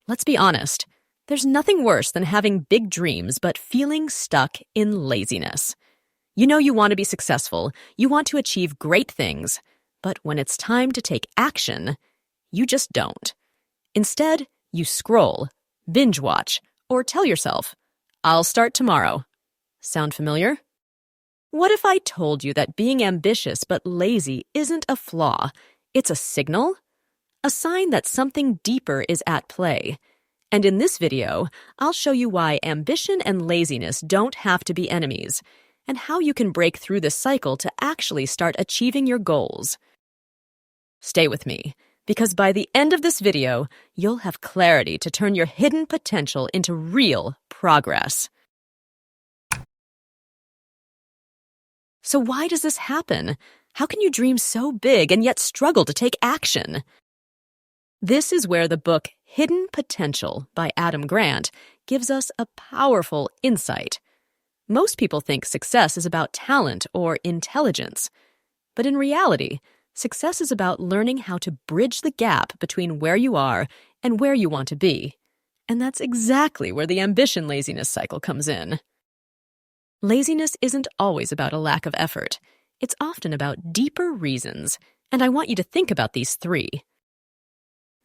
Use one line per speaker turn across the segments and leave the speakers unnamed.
Let's be honest. There's nothing worse than having big dreams but feeling stuck in laziness. You know you want to be successful, you want to achieve great things, but when it's time to take action, you just don't. Instead, you scroll, binge watch, or tell yourself, I'll start tomorrow. Sound familiar? What if I told you that being ambitious but lazy isn't a flaw? It's a signal? A sign that something deeper is at play. And in this video, I'll show you why ambition and laziness don't have to be enemies, and how you can break through this cycle to actually start achieving your goals. Stay with me, because by the end of this video, you'll have clarity to turn your hidden potential into real progress. So why does this happen? How can you dream so big and yet struggle to take action? This is where the book Hidden Potential by Adam Grant gives us a powerful insight. Most people think success is about talent or intelligence. But in reality, success is about learning how to bridge the gap between where you are and where you want to be. And that's exactly where the ambition-laziness cycle comes in. Laziness isn't always about a lack of effort. It's often about deeper reasons, and I want you to think about these three.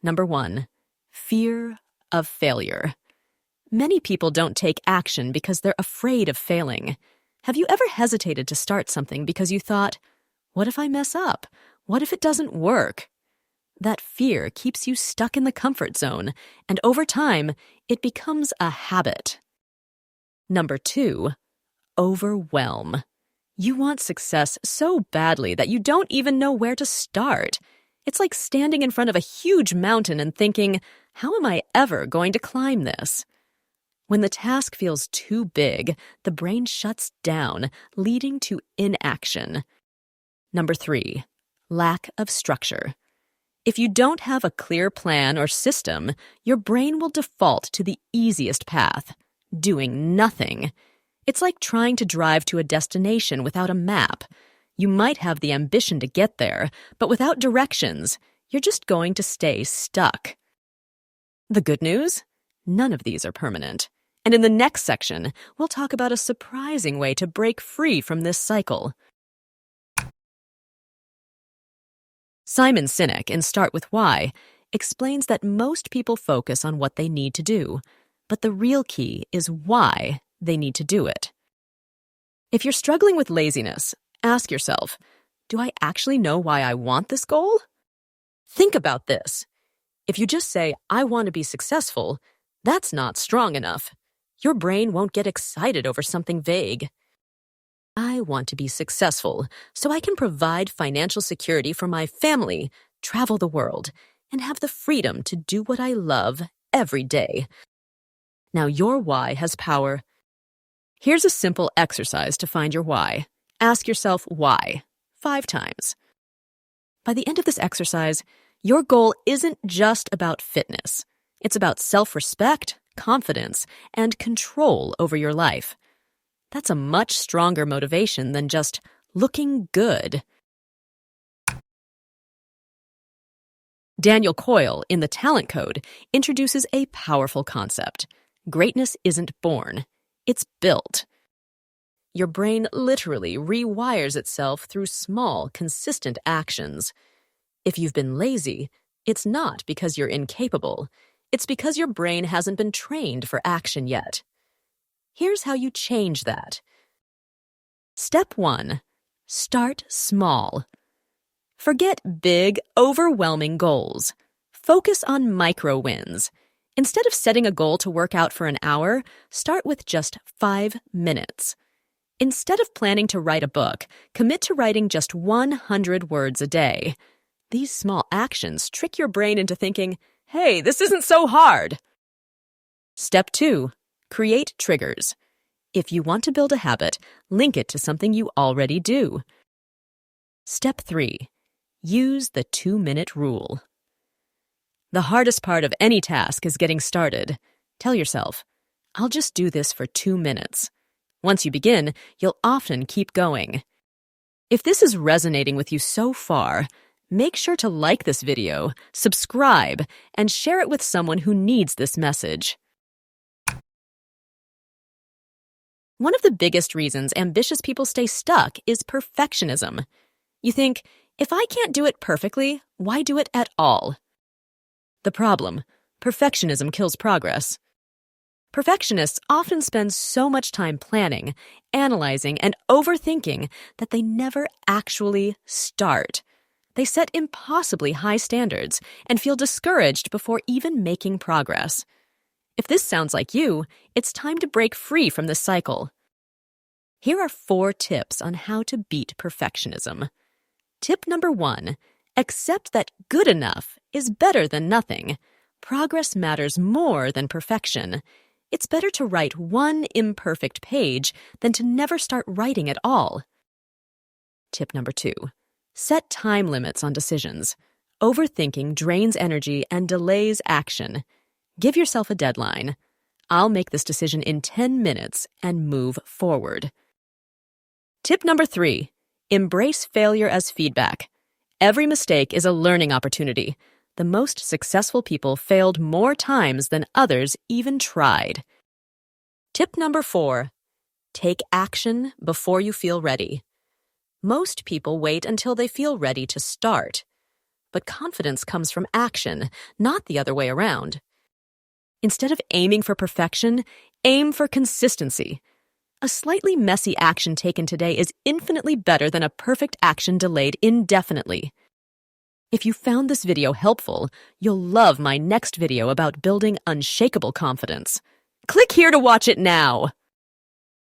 Number 1, fear of failure. Many people don't take action because they're afraid of failing. Have you ever hesitated to start something because you thought, what if I mess up? What if it doesn't work? That fear keeps you stuck in the comfort zone, and over time, it becomes a habit. Number 2, overwhelm. You want success so badly that you don't even know where to start. It's like standing in front of a huge mountain and thinking, how am I ever going to climb this? When the task feels too big, the brain shuts down, leading to inaction. Number 3, lack of structure. If you don't have a clear plan or system, your brain will default to the easiest path, doing nothing. It's like trying to drive to a destination without a map. You might have the ambition to get there, but without directions, you're just going to stay stuck. The good news? None of these are permanent. And in the next section, we'll talk about a surprising way to break free from this cycle. Simon Sinek, in Start With Why, explains that most people focus on what they need to do, but the real key is why they need to do it. If you're struggling with laziness, ask yourself, do I actually know why I want this goal? Think about this. If you just say, I want to be successful, that's not strong enough. Your brain won't get excited over something vague. I want to be successful so I can provide financial security for my family, travel the world, and have the freedom to do what I love every day. Now your why has power. Here's a simple exercise to find your why. Ask yourself why 5 times. By the end of this exercise, your goal isn't just about fitness. It's about self-respect, confidence, and control over your life. That's a much stronger motivation than just looking good. Daniel Coyle, in The Talent Code, introduces a powerful concept. Greatness isn't born, it's built. Your brain literally rewires itself through small, consistent actions. If you've been lazy, it's not because you're incapable. It's because your brain hasn't been trained for action yet. Here's how you change that. Step 1. Start small. Forget big, overwhelming goals. Focus on micro wins. Instead of setting a goal to work out for an hour, start with just 5 minutes. Instead of planning to write a book, commit to writing just 100 words a day. These small actions trick your brain into thinking, hey, this isn't so hard. Step 2. Create triggers. If you want to build a habit, link it to something you already do. Step 3. Use the 2-minute rule. The hardest part of any task is getting started. Tell yourself, I'll just do this for 2 minutes. Once you begin, you'll often keep going. If this is resonating with you so far, Make sure to like this video, subscribe, and share it with someone who needs this message. One of the biggest reasons ambitious people stay stuck is perfectionism. You think, if I can't do it perfectly, why do it at all? The problem: perfectionism kills progress. Perfectionists often spend so much time planning, analyzing, and overthinking that they never actually start. They set impossibly high standards and feel discouraged before even making progress. If this sounds like you, it's time to break free from this cycle. Here are 4 tips on how to beat perfectionism. Tip number 1, accept that good enough is better than nothing. Progress matters more than perfection. It's better to write one imperfect page than to never start writing at all. Tip number 2, set time limits on decisions. Overthinking drains energy and delays action. Give yourself a deadline. I'll make this decision in 10 minutes and move forward. Tip number 3, embrace failure as feedback. Every mistake is a learning opportunity. The most successful people failed more times than others even tried. Tip number 4, take action before you feel ready. Most people wait until they feel ready to start. But confidence comes from action, not the other way around. Instead of aiming for perfection, aim for consistency. A slightly messy action taken today is infinitely better than a perfect action delayed indefinitely. If you found this video helpful, you'll love my next video about building unshakable confidence. Click here to watch it now!